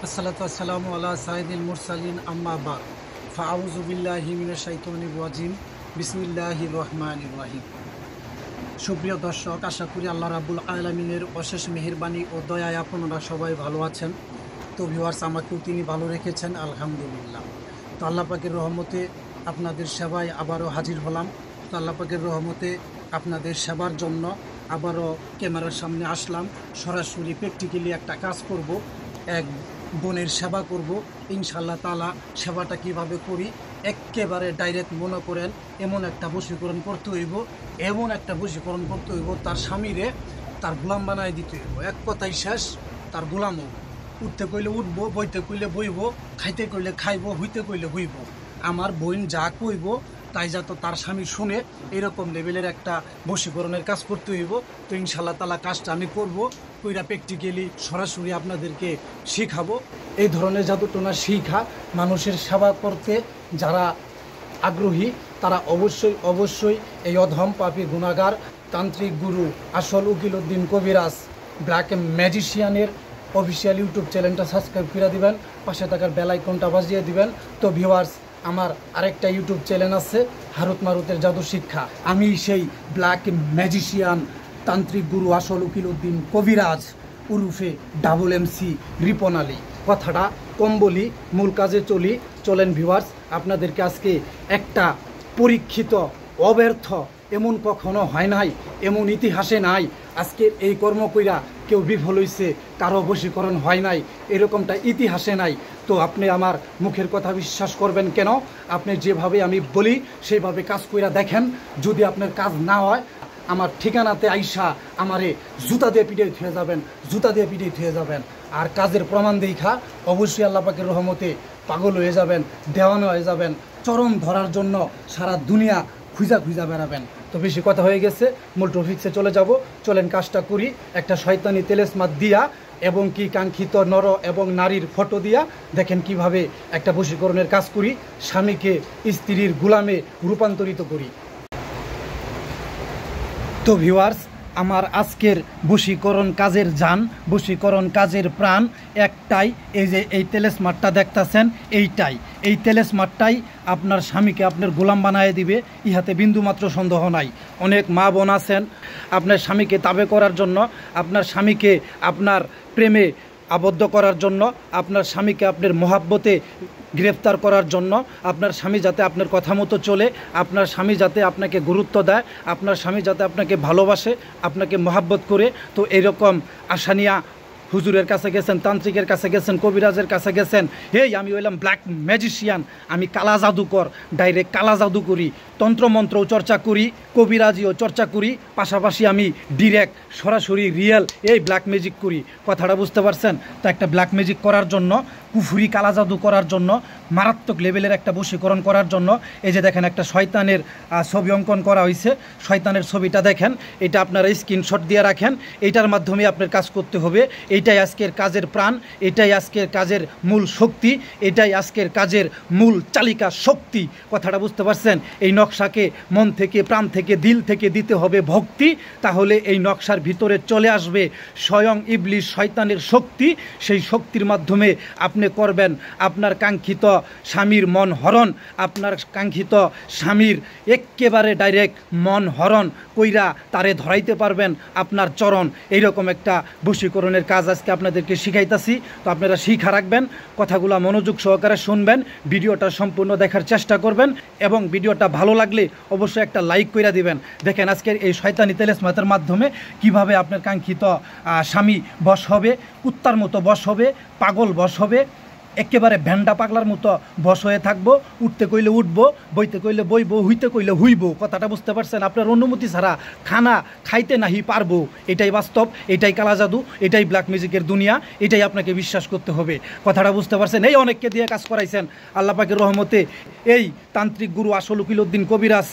আসসালাতু আসসালামু আলা সাইয়্যিদিল মুরসালিন আম্মা বা'দ ফাআউযু বিল্লাহি মিনাশ শাইতানির রাজিম বিসমিল্লাহির রহমানির রহিম। সুপ্রিয় দর্শক, আশা করি আল্লাহ রাব্বুল আলামিনের অশেষ মেহেরবানি ও দয়ায় আপনারা সবাই ভালো আছেন। তো ভিউয়ার্স, আমাকেও তিনি ভালো রেখেছেন, আলহামদুলিল্লাহ। তো আল্লাহ পাকের রহমতে আপনাদের সেবায় আবারও হাজির হলাম। তো আল্লাহ পাকের রহমতে আপনাদের সেবার জন্য আবারও ক্যামেরার সামনে আসলাম। সরাসরি প্র্যাকটিক্যালি একটা কাজ করব, এক বোনের সেবা করব ইনশাআল্লাহ তাআলা। সেবাটা কিভাবে করি একেবারে ডাইরেক্ট মনে করেন এমন একটা বশীকরণ করতে হইব, তার স্বামীরে তার গোলাম বানায় দিতে হইব। এক কথাই শেষ, তার গোলাম হইব। উঠতে কইলে উঠবো, বইতে কইলে বইব, খাইতে কইলে খাইব, হইতে কইলে হইব। আমার বোন যা কইব তাই যাতে তার স্বামী শুনে, এরকম লেভেলের একটা বশীকরণের কাজ করতে হইব। তো ইনশাআল্লাহ তাআলা কাজটা আমি করব, কইরা প্র্যাকটিক্যালি সরাসরি আপনাদেরকে শিখাবো। এই ধরনের জাদুটোনা শিখা মানুষের সেবা করতে যারা আগ্রহী তারা অবশ্যই এই অধম পাপী গুনাহগার তান্ত্রিক গুরু আসল Ukil Uddin Kabiraj black ম্যাজিশিয়ানের official YouTube চ্যানেলটা সাবস্ক্রাইব করে দিবেন, পাশে থাকার বেল আইকনটা বাজিয়ে দিবেন। তো ভিউয়ার্স, আমার আরেকটা ইউটিউব চ্যানেল আছে হারুত মারুতের জাদু শিক্ষা। আমি সেই ব্ল্যাক ম্যাজিশিয়ান তান্ত্রিক গুরু আসল উকিল উদ্দিন কবিরাজ উরুফে ডাবল এমসি রিপন আলী। কথাটা কম বলি, মূল কাজে চলেন ভিউয়ার্স। আপনাদেরকে আজকে একটা পরীক্ষিত, অব্যর্থ, এমন কখনো হয় নাই, এমন ইতিহাসে নাই আজকের এই কর্ম কইরা কেউ বিফল হইছে, কারো বশীকরণ হয় নাই, এরকমটা ইতিহাসে নাই। তো আপনি আমার মুখের কথা বিশ্বাস করবেন কেন? আপনি যেভাবে আমি বলি সেইভাবে কাজ কইরা দেখেন। যদি আপনার কাজ না হয়, আমার ঠিকানাতে আইসা আমারে জুতা দিয়ে পিটিয়ে থুয়ে যাবেন। আর কাজের প্রমাণ দেখা অবশ্যই আল্লাহ পাকের রহমতে পাগল হয়ে যাবেন, দেওয়ানো হয়ে যাবেন, চরম ধরার জন্য সারা দুনিয়া খুঁজা বেড়াবেন। তো বেশি কথা হয়ে গেছে, মূল টপিক্সে চলে যাব। চলেন কাজটা করি। একটা শয়তানি তেলেসমাত দিয়া এবং কি কাঙ্ক্ষিত নর এবং নারীর ফটো দিয়া দেখেন কিভাবে একটা বশীকরণের কাজ করি, স্বামীকে স্ত্রীর গোলামে রূপান্তরিত করি। তো ভিউয়ার্স, আমার আজকের বশীকরণ কাজের জান, বশীকরণ কাজের প্রাণ একটাই। এই যে এই তেলেসমাটটা দেখতেছেন, এই তেলেসমাটটাই আপনার স্বামীকে আপনার গোলাম বানায় দিবে, ইহাতে বিন্দুমাত্র সন্দেহ নাই। অনেক মা বোন আছেন আপনার স্বামীকে তাবে করার জন্য, আপনার স্বামীকে আপনার প্রেমে আবদ্ধ করার জন্য, আপনার স্বামীকে আপনার মহাব্বতে গ্রেফতার করার জন্য, আপনার স্বামী যাতে আপনার কথা মতো চলে, আপনার স্বামী যাতে আপনাকে গুরুত্ব দেয়, আপনার স্বামী যাতে আপনাকে ভালোবাসে, আপনাকে মহাব্বত করে। তো এরকম আশা নিয়া হুজুরের কাছে গেছেন, তান্ত্রিকের কাছে গেছেন, কবিরাজের কাছে গেছেন। হেই, আমি হইলাম ব্ল্যাক ম্যাজিশিয়ান, আমি কালা জাদুকর, ডাইরেক্ট কালা জাদু করি, তন্ত্রমন্ত্রও চর্চা করি, কবিরাজিও চর্চা করি, পাশাপাশি আমি ডিরেক্ট সরাসরি রিয়েল এই ব্ল্যাক ম্যাজিক করি। কথাটা বুঝতে পারছেন? তো একটা ব্ল্যাক ম্যাজিক করার জন্য, কুফুরি কালা জাদু করার জন্য, মারাত্মক লেভেলের একটা বশীকরণ করার জন্য, এই যে দেখেন একটা শয়তানের ছবি অঙ্কন করা হয়েছে। শয়তানের ছবিটা দেখেন, এটা আপনারা স্ক্রিনশট দিয়ে রাখেন। এইটার মাধ্যমে আপনার কাজ করতে হবে। এইটাই আজকের কাজের প্রাণ, এটাই আজকের কাজের মূল শক্তি, এটাই আজকের কাজের মূল চালিকা শক্তি। কথাটা বুঝতে পারছেন? এই নকশাকে মন থেকে, প্রাণ থেকে, দিল থেকে দিতে হবে ভক্তি, তাহলে এই নকশার ভিতরে চলে আসবে স্বয়ং ইবলিশ শয়তানের শক্তি। সেই শক্তির মাধ্যমে আপনি করবেন আপনার কাঙ্ক্ষিত স্বামীর মন হরণ, আপনার কাঙ্ক্ষিত স্বামীর একেবারে ডাইরেক্ট মন হরণ কইরা তারে ধরাইতে পারবেন আপনার চরণ। এইরকম একটা বশীকরণের কাজ আজকে আপনাদেরকে শিখাইতেছি। তো আপনারা শিখা রাখবেন, কথাগুলো মনোযোগ সহকারে শুনবেন, ভিডিওটা সম্পূর্ণ দেখার চেষ্টা করবেন এবং ভিডিওটা ভালো লাগলে অবশ্যই একটা লাইক করে দিবেন। দেখেন আজকের এই শয়তানি তেলেসমাতের মাধ্যমে কিভাবে আপনার কাঙ্ক্ষিত স্বামী বশ হবে, কুত্তার মতো বশ হবে, পাগল বশ হবে, একেবারে ভ্যান্ডা পাগলার মতো বশ হয়ে থাকবো। উঠতে কইলে উঠবো, বইতে কইলে বইবো, হইতে কইলে হইব। কথাটা বুঝতে পারছেন? আপনার অনুমতি ছাড়া খানা খাইতে নাহি পারবো। এটাই বাস্তব, এটাই কালা জাদু, এটাই ব্ল্যাক ম্যাজিকের দুনিয়া, এটাই আপনাকে বিশ্বাস করতে হবে। কথাটা বুঝতে পারছেন? এই অনেককে দিয়ে কাজ করাইছেন আল্লাহ পাকের রহমতে। এই তান্ত্রিক গুরু আসল উকিল উদ্দিন কবিরাজ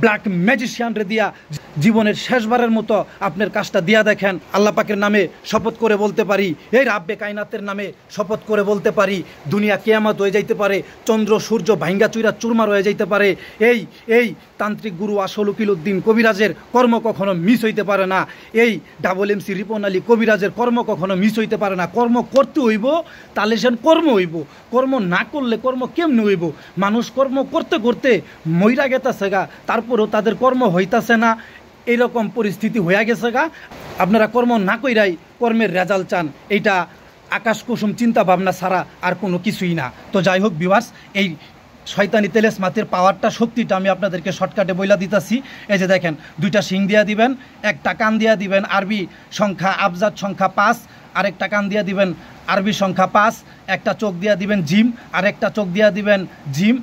ব্ল্যাক ম্যাজিশিয়ানরে দিয়া জীবনের শেষবারের মতো আপনার কাজটা দিয়া দেখেন। আল্লাহ পাকের নামে শপথ করে বলতে পারি, এই রাব্বে কায়নাতের নামে শপথ করে বলতে পারি, দুনিয়া কিয়ামত হয়ে যাইতে পারে, চন্দ্র সূর্য ভাঙ্গা চুইরা চুরমার হয়ে যাইতে পারে। এই তান্ত্রিক গুরু আসল উকিল উদ্দিন কবিরাজের কর্ম কখনো মিস হইতে পারে না। এই ডাবল এমসি রিপন আলী কবিরাজের কর্ম কখনো মিস হইতে পারে না। কর্ম করতে হইব, তাহলে সেন কর্ম হইব। কর্ম না করলে কর্ম কেমনে হইব? মানুষ কর্ম করতে করতে মইরা গেতাছে গা, তারপরেও তাদের কর্ম হইতাছে না, এইরকম পরিস্থিতি হয়ে গেছে গা। আপনারা কর্ম না কইরাই কর্মের রেজাল্ট চান, এইটা আকাশ কুসুম চিন্তা ভাবনা ছাড়া আর কোনো কিছুই না। তো যাই হোক ভিউয়ার্স, এই শয়তানি তেলেসমাতের পাওয়ারটা, শক্তিটা আমি আপনাদেরকে শর্টকাটে বইলা দিতেছি। এই যে দেখেন, দুইটা শিং দিয়া দিবেন, একটা কান দিয়া দিবেন আরবি সংখ্যা আবজাদ সংখ্যা 5, আরেকটা কান দিয়া দিবেন আরবি সংখ্যা 5, একটা চোখ দিয়া দিবেন জিম, আরেকটা চোখ দিয়া দিবেন জিম,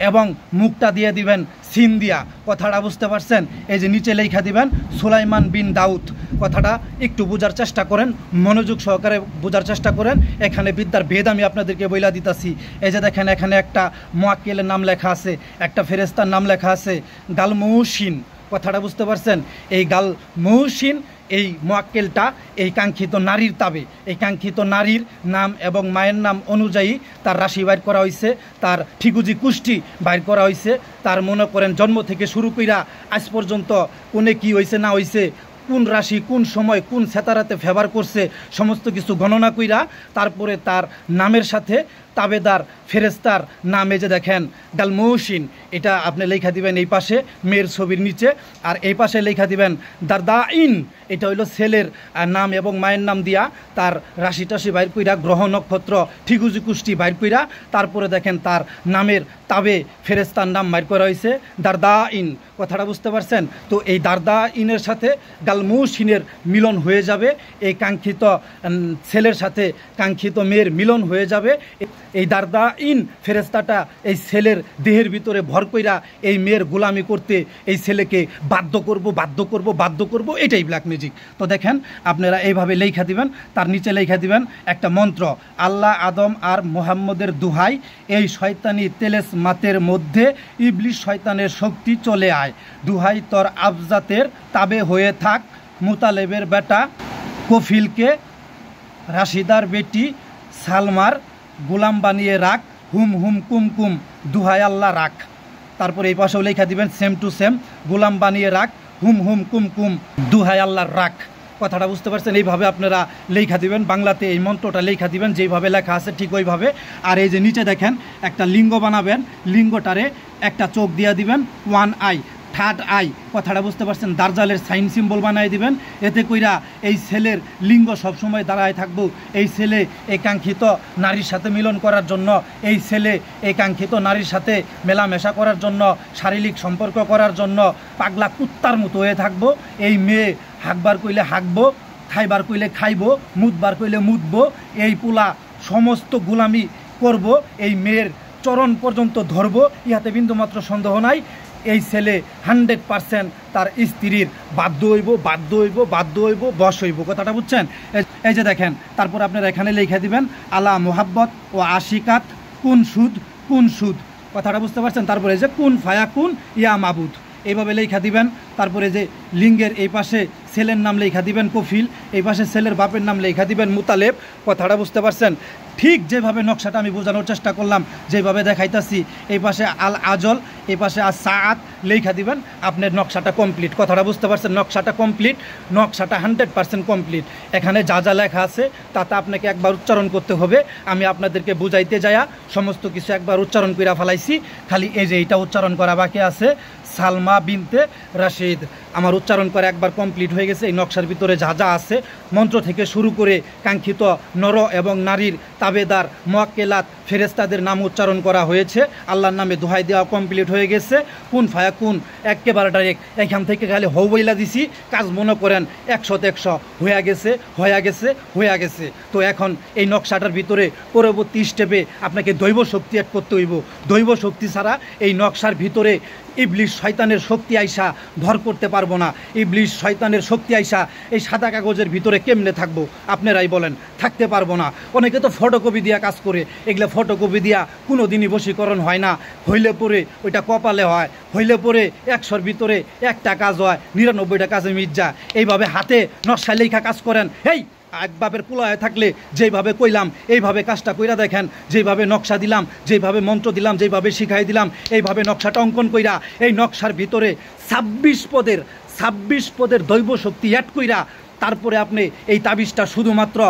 এবং মুখটা দিয়ে দিবেন সিন দিয়া। কথাটা বুঝতে পারছেন? এই যে নিচে লেখা দিবেন সুলাইমান বিন দাউদ। কথাটা একটু বোঝার চেষ্টা করেন, মনোযোগ সহকারে বোঝার চেষ্টা করেন। এখানে বিদ্যার ভেদ আমি আপনাদেরকে বইলা দিতেছি। এই যে দেখেন, এখানে একটা মুয়াক্কিলের নাম লেখা আছে, একটা ফেরেস্তার নাম লেখা আছে গালমুশিন। কথাটা বুঝতে পারছেন? এই গালমুশিন, এই মুয়াক্কিলটা এই কাঙ্ক্ষিত নারীর তাবে, এই কাঙ্ক্ষিত নারীর নাম এবং মায়ের নাম অনুযায়ী তার রাশি বাইর করা হয়েছে, তার ঠিকুজি কুষ্টি বাইর করা হয়েছে, তার মনে করেন জন্ম থেকে শুরু কইরা আজ পর্যন্ত কোনে কি হয়েছে না হয়েছে, কোন রাশি কোন সময় কোন সেতারাতে ফেভার করছে, সমস্ত কিছু গণনা কইরা তারপরে তার নামের সাথে তাবেদার ফেরেস্তার নামে যে দেখেন গালমুশিন, এটা আপনি লেখা দিবেন এই পাশে মেয়ের ছবির নিচে, আর এই পাশে লেখা দিবেন দারদাইন, এটা হইলো ছেলের নাম এবং মায়ের নাম দিয়া তার রাশি টাশি বাইর কইরা, গ্রহ নক্ষত্র ঠিকুজি কুষ্টি বাইর কইরা, তারপরে দেখেন তার নামের তাবে ফেরেস্তার নাম বাইর করা হয়েছে দারদাইন। কথাটা বুঝতে পারছেন? তো এই দারদাইনের সাথে গালমুশিনের মিলন হয়ে যাবে, এই কাঙ্ক্ষিত ছেলের সাথে কাঙ্ক্ষিত মেয়ের মিলন হয়ে যাবে। এই দারদাইন ফেরেস্তাটা এই ছেলের দেহের ভিতরে ভর কইরা এই মেয়ের গোলামি করতে এই ছেলেকে বাধ্য করব, এটাই ব্ল্যাক ম্যাজিক। তো দেখেন, আপনারা এইভাবে লেখা দিবেন, তার নিচে লেখা দিবেন একটা মন্ত্র, আল্লাহ আদম আর মোহাম্মদের দুহাই, এই শয়তানি তেলেসমাতের মধ্যে ইবলিশ শয়তানের শক্তি চলে আয়, দুহাই তোর আবজাতের তাবে হয়ে থাক, মুতালেবের বেটা কফিলকে রাশিদার বেটি সালমার গোলাম বানিয়ে রাখ, হুম হুম কুমকুম দুহাই আল্লাহ রাখ। তারপরে এই পাশেও লেখা দিবেন সেম টু সেম, গোলাম বানিয়ে রাখ, হুম হুম কুমকুম দুহাই আল্লাহ রাখ। কথাটা বুঝতে পারছেন? এইভাবে আপনারা লেখা দিবেন, বাংলাতে এই মন্ত্রটা লেখা দিবেন যেইভাবে লেখা আছে ঠিক ওইভাবে। আর এই যে নিচে দেখেন একটা লিঙ্গ বানাবেন, লিঙ্গটারে একটা চোখ দিয়ে দিবেন, ওয়ান আই, থার্ড আই। কথাটা বুঝতে পারছেন? দার্জালের সাইন সিম্বল বানাই দিবেন, এতে কইরা এই ছেলের লিঙ্গ সবসময় দাঁড়ায় থাকবো। এই ছেলে এই কাঙ্ক্ষিত নারীর সাথে মিলন করার জন্য, এই ছেলে এই কাঙ্ক্ষিত নারীর সাথে মেলামেশা করার জন্য, শারীরিক সম্পর্ক করার জন্য পাগলা কুত্তার মতো হয়ে থাকবো। এই মেয়ে হাঁকবার কইলে হাঁকবো, খাইবার কইলে খাইবো, মুতবার কইলে মুতবো, এই পোলা সমস্ত গোলামি করব, এই মেয়ের চরণ পর্যন্ত ধরবো, ইহাতে বিন্দুমাত্র সন্দেহ নাই। এই ছেলে 100% তার স্ত্রীর বাধ্য হইব, বশ হইব। কথাটা বুঝছেন? এই যে দেখেন, তারপর আপনারা এখানে লিখে দিবেন আলা মোহাব্বত ও আশিকাত কুন সুদ। কথাটা বুঝতে পারছেন? তারপরে যে কুন ফায়া কুন ইয়া মাবুদ, এইভাবে লেখা দিবেন। তারপরে যে লিঙ্গের এই পাশে ছেলের নাম লেখা দিবেন কফিল, এই পাশে ছেলের বাপের নাম লেখা দিবেন মুতালেব। কথাটা বুঝতে পারছেন? ঠিক যেভাবে নকশাটা আমি বোঝানোর চেষ্টা করলাম, যেভাবে দেখাইতাছি, এই পাশে আল আজল, এই পাশে আর সাআত লেখা দিবেন, আপনার নকশাটা কমপ্লিট। কথাটা বুঝতে পারছেন? নকশাটা কমপ্লিট, নকশাটা 100% কমপ্লিট। এখানে যা যা লেখা আছে তাতে আপনাকে একবার উচ্চারণ করতে হবে। আমি আপনাদেরকে বুঝাইতে যাইয়া সমস্ত কিছু একবার উচ্চারণ করে ফেলাইছি, খালি এই যে এইটা উচ্চারণ করা বাকি আছে, সালমা বিনতে রাশিদ। আমার উচ্চারণ করে একবার কমপ্লিট হয়ে গেছে। এই নকশার ভিতরে যা যা আছে, মন্ত্র থেকে শুরু করে কাঙ্ক্ষিত নর এবং নারীর তাবেদার মুয়াক্কেলাত ফেরেস্তাদের নাম উচ্চারণ করা হয়েছে, আল্লাহর নামে দোহাই দেওয়া কমপ্লিট হয়ে গেছে। কুন ফায়া কুন একেবারে ডাইরেক্ট এখান থেকে খালি হৌ বইলা দিছি, কাজ মনে করেন 100 হয়ে গেছে। তো এখন এই নকশাটার ভিতরে পরবর্তী স্টেপে আপনাকে দৈব শক্তি অ্যাড করতে হইব। দৈব শক্তি ছাড়া এই নকশার ভিতরে ইবলিশ শয়তানের শক্তি আইসা ভর করতে পারবে পারবো না। ইবলিশ শয়তানের শক্তি আইসা এই সাদা কাগজের ভিতরে কেমনে থাকবো আপনারাই বলেন, থাকতে পারবো না। অনেকে তো ফটোকপি দিয়া কাজ করে, এগুলো ফটোকপি দিয়া কোনো দিনই বশীকরণ হয় না। হইলে পরে ওইটা কপালে হয়, হইলে পরে 100-র ভিতরে একটা কাজ হয়, 99টা কাজে মিট যায়। এইভাবে হাতে নকশা লেখা কাজ করেন। এই এক বাপের কুলায় থাকলে যেইভাবে কইলাম এইভাবে কাজটা কইরা দেখেন, যেইভাবে নকশা দিলাম, যেইভাবে মন্ত্র দিলাম, যেইভাবে শিখাই দিলাম, এইভাবে নকশাটা অঙ্কন কইরা এই নকশার ভিতরে 26 পদের দৈব শক্তি অ্যাড কইরা তারপরে আপনি এই তাবিজটা শুধুমাত্র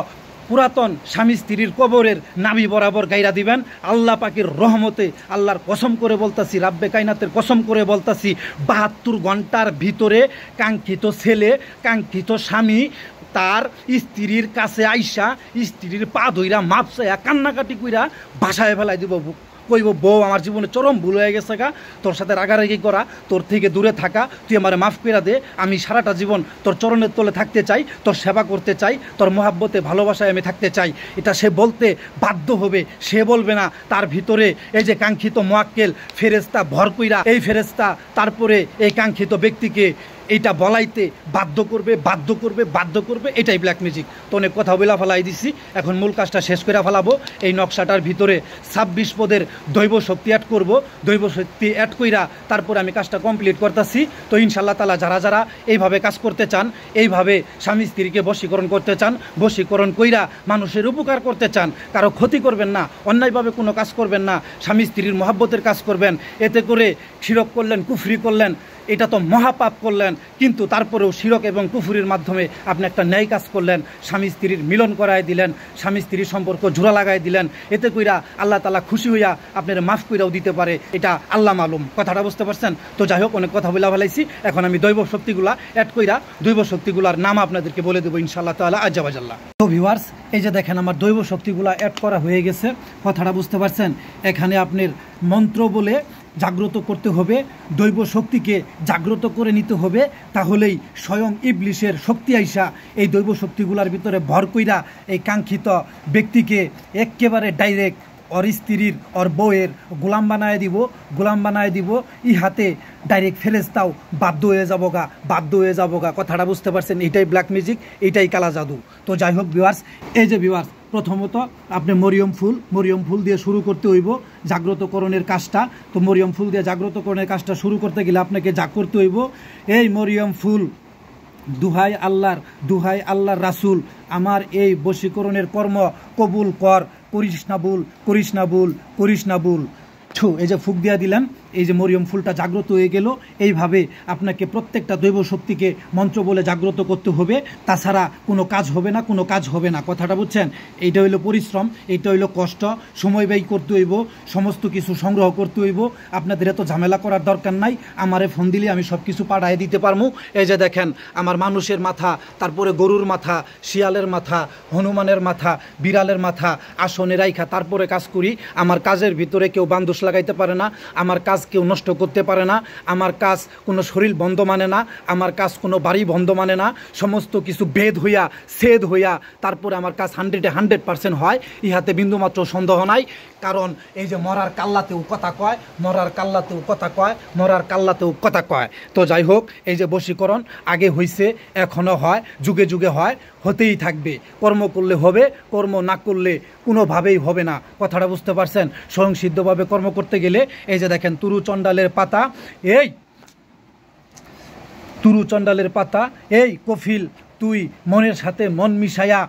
পুরাতন স্বামী স্ত্রীর কবরের নাভি বরাবর গাইরা দিবেন। আল্লাহ পাকের রহমতে, আল্লাহর কসম করে বলতাছি, রাব্বে কায়নাতের কসম করে বলতাছি, 72 ঘন্টার ভিতরে কাঙ্ক্ষিত ছেলে, কাঙ্ক্ষিত স্বামী তার স্ত্রীর কাছে আইসা স্ত্রীর পা ধইরা মাপ চাইয়া কান্নাকাটি কইরা বাসায় ফেলাই দিব। কইব, বউ আমার জীবনে চরম ভুল হয়ে গেছে গা, তোর সাথে রাগারাগি করা, তোর থেকে দূরে থাকা, তুই আমারে মাফ করে দে। আমি সারাটা জীবন তোর চরণের তলে থাকতে চাই, তোর সেবা করতে চাই, তোর মহাব্বতে ভালোবাসায় আমি থাকতে চাই। এটা সে বলতে বাধ্য হবে, সে বলবে না। তার ভিতরে এই যে কাঙ্ক্ষিত মোয়াক্কেল ফেরেস্তা ভর কইরা, এই ফেরেস্তা তারপরে এই কাঙ্ক্ষিত ব্যক্তিকে এইটা বলাইতে বাধ্য করবে। এটাই ব্ল্যাক ম্যাজিক। তো অনেক কথা বলা ফেলাই দিছি, এখন মূল কাজটা শেষ করে ফেলাবো। এই নকশাটার ভিতরে 26 পদের দৈব শক্তি অ্যাড করব। দৈব শক্তি অ্যাড কইরা তারপরে আমি কাজটা কমপ্লিট করতেছি। তো ইনশাল্লাহ তাআলা যারা এইভাবে কাজ করতে চান, এইভাবে স্বামী স্ত্রীকে বশীকরণ করতে চান, বশীকরণ কইরা মানুষের উপকার করতে চান, কারো ক্ষতি করবেন না, অন্যায়ভাবে কোনো কাজ করবেন না, স্বামী স্ত্রীর মহাব্বতের কাজ করবেন। এতে করে শিরক করলেন, কুফরি করলেন, এটা তো মহাপাপ করলেন, কিন্তু তারপরেও শিরক এবং কুফরির মাধ্যমে আপনি একটা ন্যায় কাজ করলেন, স্বামী স্ত্রীর মিলন করায় দিলেন, স্বামী স্ত্রীর সম্পর্ক জোড়া লাগাই দিলেন। এতে কইরা আল্লাহ তাআলা খুশি হইয়া আপনার মাফ কইরাও দিতে পারে, এটা আল্লাহ মালুম। কথাটা বুঝতে পারছেন? তো যাই হোক, অনেক কথা বলা ফেলাইছি। এখন আমি দৈব শক্তিগুলা অ্যাড কইরা দৈব শক্তিগুলার নাম আপনাদেরকে বলে দেবো ইনশাআল্লাহ তাআলা আজ্জা ওয়াজাল্লাহ। তো ভিউয়ার্স, এই যে দেখেন আমার দৈব শক্তিগুলা অ্যাড করা হয়ে গেছে। কথাটা বুঝতে পারছেন? এখানে আপনার মন্ত্র বলে জাগ্রত করতে হবে, দৈব শক্তিকে জাগ্রত করে নিতে হবে, তাহলেই স্বয়ং ইবলিশের শক্তি আইসা এই দৈব শক্তিগুলার ভিতরে ভর কইরা এই কাঙ্ক্ষিত ব্যক্তিকে একেবারে ডাইরেক্ট ওর স্ত্রীর, ওর বউয়ের গোলাম বানায় দিব। ইহাতে ডাইরেক্ট ফেরেস্তাও বাধ্য হয়ে যাবো গা। কথাটা বুঝতে পারছেন? এটাই ব্ল্যাক ম্যাজিক, এটাই কালা জাদু। তো যাই হোক ভিউয়ার্স, এই যে ভিউয়ার্স, প্রথমত আপনি মরিয়ম ফুল দিয়ে শুরু করতে হইব জাগ্রতকরণের কাজটা। তো মরিয়ম ফুল দিয়ে জাগ্রতকরণের কাজটা শুরু করতে গেলে আপনাকে যা করতে হইব, এই মরিয়ম ফুল, দুহাই আল্লাহর রাসূল, আমার এই বশীকরণের কর্ম কবুল করিস না ভুল। এই যে ফুক দিয়া দিলাম, এই যে মরিয়ম ফুলটা জাগ্রত হয়ে গেল। এইভাবে আপনাকে প্রত্যেকটা দৈব শক্তিকে মন্ত্র বলে জাগ্রত করতে হবে, তাছাড়া কোনো কাজ হবে না। কথাটা বুঝছেন? এইটা হইলো পরিশ্রম, এইটা হইলো কষ্ট, সময় ব্যয় করতে হইব, সমস্ত কিছু সংগ্রহ করতে হইব। আপনাদের এত ঝামেলা করার দরকার নাই, আমারে ফোন দিলে আমি সব কিছু পাঠায় দিতে পারবো। এই যে দেখেন, আমার মানুষের মাথা, তারপরে গরুর মাথা, শিয়ালের মাথা, হনুমানের মাথা, বিড়ালের মাথা আসনে রাইখা তারপরে কাজ করি। আমার কাজের ভিতরে কেউ বান্দোষ লাগাইতে পারে না, আমার কাজ কেউ নষ্ট করতে পারে না, আমার কাজ কোনো শরীর বন্ধ মানে না, আমার কাজ কোনো বাড়ি বন্ধ মানে না। সমস্ত কিছু সেদ হইয়া তারপরে আমার কাজ 100% হয়। ইহাতে বিন্দুমাত্র সন্দেহ নাই। কারণ এই যে মরার কাল্লাতেও কথা কয়। তো যাই হোক, এই যে বশীকরণ আগে হইছে, এখনো হয়, যুগে যুগে হয়, হতেই থাকবে। কর্ম করলে হবে, কর্ম না করলে কোনোভাবেই হবে না। কথাটা বুঝতে পারছেন? স্বয়ংসিদ্ধভাবে কর্ম করতে গেলে এই যে দেখেন তুরুচণ্ডালের পাতা, এই কফিল, তুই মনের সাথে মন মিশাইয়া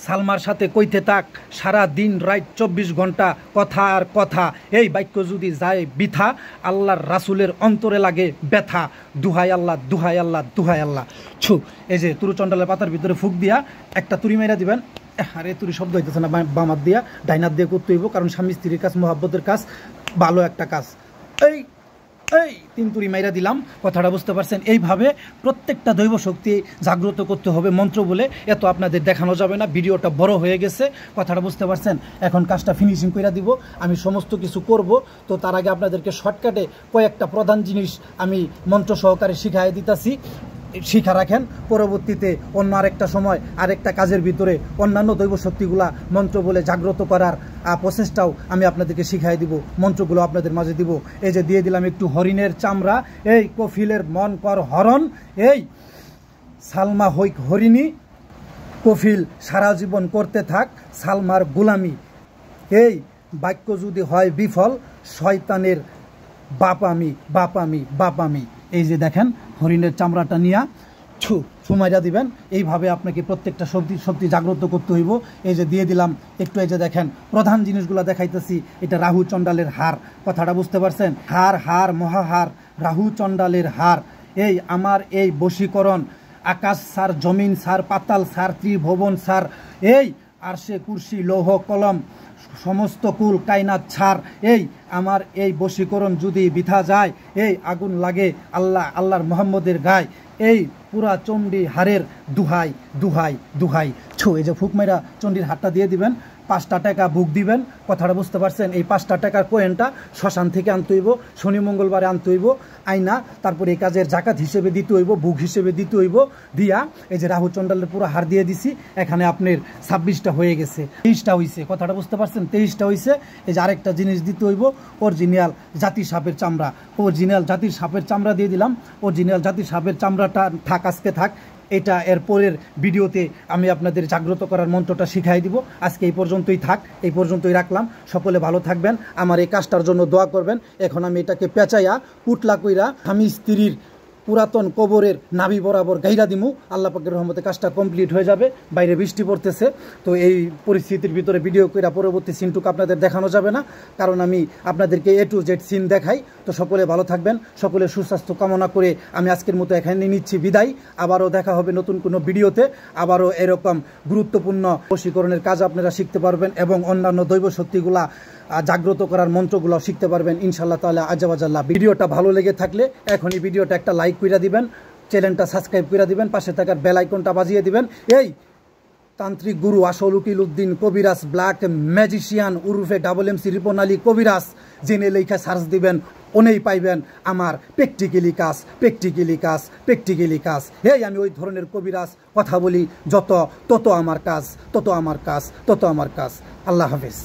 সালমার সাথে কইতে থাক, সারা দিন রাত 24 ঘন্টা কথা আর কথা। এই বাক্য যদি যায় বৃথা, আল্লাহর রাসূলের অন্তরে লাগে ব্যথা। দুহাই আল্লাহ। এই যে তুরুচণ্ডালের পাতার ভিতরে ফুক দিয়া একটা তুরি মেরা দিবেন। আরে তুরি শব্দ হইতেছে না, বামাত দিয়া ডাইনাত দিয়ে করতে হইব, কারণ স্বামী স্ত্রীর কাজ, মহাব্বতের কাজ, ভালো একটা কাজ। এই 3 তুরি মাইরা দিলাম। কথাটা বুঝতে পারছেন? এইভাবে প্রত্যেকটা দৈব শক্তি জাগ্রত করতে হবে মন্ত্র বলে। এত আপনাদের দেখানো যাবে না, ভিডিওটা বড় হয়ে গেছে। কথাটা বুঝতে পারছেন? এখন কাজটা ফিনিশিং করে দিব, আমি সমস্ত কিছু করব। তো তার আগে আপনাদেরকে শর্টকাটে কয়েকটা প্রধান জিনিস আমি মন্ত্র সহকারে শিখাই দিতেছি। শিখা রাখেন, পরবর্তীতে অন্য আরেকটা সময় আরেকটা কাজের ভিতরে অন্যান্য দৈব শক্তিগুলা মন্ত্র বলে জাগ্রত করার প্রচেষ্টাও আমি আপনাদেরকে শিখাই দিব, মন্ত্রগুলো আপনাদের মাঝে দিব। এই যে দিয়ে দিলাম একটু হরিণের চামড়া, এই কফিলের মন কর হরণ, এই সালমা হইক হরিণী, কফিল সারা জীবন করতে থাক সালমার গোলামি, এই বাক্য যদি হয় বিফল শয়তানের বাপ আমি বাপ আমি বাপ আমি। এই যে দেখেন হরিণের চামড়াটা নিয়া ছুমাইরা দিবেন, এইভাবে আপনাকে প্রত্যেকটা শক্তি জাগ্রত করতে হইব। এই যে দিয়ে দিলাম একটু, এই যে দেখেন প্রধান জিনিসগুলো দেখাইতেছি, এটা রাহু চণ্ডালের হার, কথাটা বুঝতে পারছেন? হার হার মহাহার, রাহু চণ্ডালের হার। এই আমার এই বশীকরণ আকাশ সার, জমিন সার, পাতাল সার, ত্রিভুবন সার, এই আরশে কুরসি লৌহ কলম সমস্ত কুল কায়নাত ছাড়, এই আমার এই বশীকরণ যদি বিথা যায়, এই আগুন লাগে আল্লাহর মোহাম্মদের গায়ে, এই পুরা চণ্ডী হারের দুহাই দুহাই দুহাই এই যে ফুকমাইরা চণ্ডীর হাতটা দিয়ে দিবেন, 5টা টাকা বুক দিবেন, কথাটা বুঝতে পারছেন? এই 5টা টাকার কয়েনটা শ্মশান থেকে আনতে হইব, শনি মঙ্গলবারে আনতে হইব আইনা, তারপরে এই কাজের জাকাত হিসেবে দিতে হইব, বুক হিসেবে দিতে হইব। দিয়া এই যে রাহু চণ্ডালের পুরো হার দিয়ে দিছি, এখানে আপনার 26টা হয়ে গেছে, 23টা হয়েছে, কথাটা বুঝতে পারছেন? 23টা হয়েছে। এই যে আরেকটা জিনিস দিতে হইব, অরিজিনাল জাতির সাপের চামড়া, অরিজিনাল জাতির সাপের চামড়া দিয়ে দিলাম। অরিজিনাল জাতির সাপের চামড়াটা থাক, আজকে থাক, এটা এর পরের ভিডিওতে আমি আপনাদের জাগ্রত করার মন্ত্রটা শিখাই দিব। আজকে এই পর্যন্তই থাক, এই পর্যন্তই রাখলাম। সকলে ভালো থাকবেন, আমার এই কাজটার জন্য দোয়া করবেন। এখন আমি এটাকে পেঁচাইয়া পুটলা কইরা স্বামী স্ত্রীর পুরাতন কবরের নাভি বরাবর গাইরা দিমু। আল্লাহ পাকের রহমতে কাজটা কমপ্লিট হয়ে যাবে। বাইরে বৃষ্টি পড়তেছে, তো এই পরিস্থিতির ভিতরে ভিডিও কইরা পরবর্তী সিনটুকু আপনাদের দেখানো যাবে না, কারণ আমি আপনাদেরকে A to Z সিন দেখাই। তো সকলে ভালো থাকবেন, সকলের সুস্বাস্থ্য কামনা করে আমি আজকের মতো এখানে নিচ্ছি বিদায়। আবারও দেখা হবে নতুন কোনো ভিডিওতে, আবারও এরকম গুরুত্বপূর্ণ বশীকরণের কাজ আপনারা শিখতে পারবেন এবং অন্যান্য দৈব শক্তিগুলা জাগ্রত করার মন্ত্রগুলো শিখতে পারবেন ইনশাআল্লাহ তাআলা আজাল্লাহ। ভিডিওটা ভালো লেগে থাকলে এখনই ভিডিওটা একটা লাইক করে দিবেন, চ্যানেলটা সাবস্ক্রাইব করে দিবেন, পাশে থাকার বেল আইকনটা বাজিয়ে দিবেন। এই তান্ত্রিক গুরু আসল উকিল উদ্দিন কবিরাজ ব্ল্যাক ম্যাজিশিয়ান উরুফে MC রিপন আলী কবিরাজ জেনে লেখা সার্চ দিবেন, ওনেই পাইবেন আমার প্র্যাকটিক্যালি কাজ, প্র্যাকটিক্যালি কাজ, প্র্যাকটিক্যালি কাজ। এই আমি ওই ধরনের কবিরাজ, কথা বলি যত, তত আমার কাজ, তত আমার কাজ, তত আমার কাজ। আল্লাহ হাফেজ।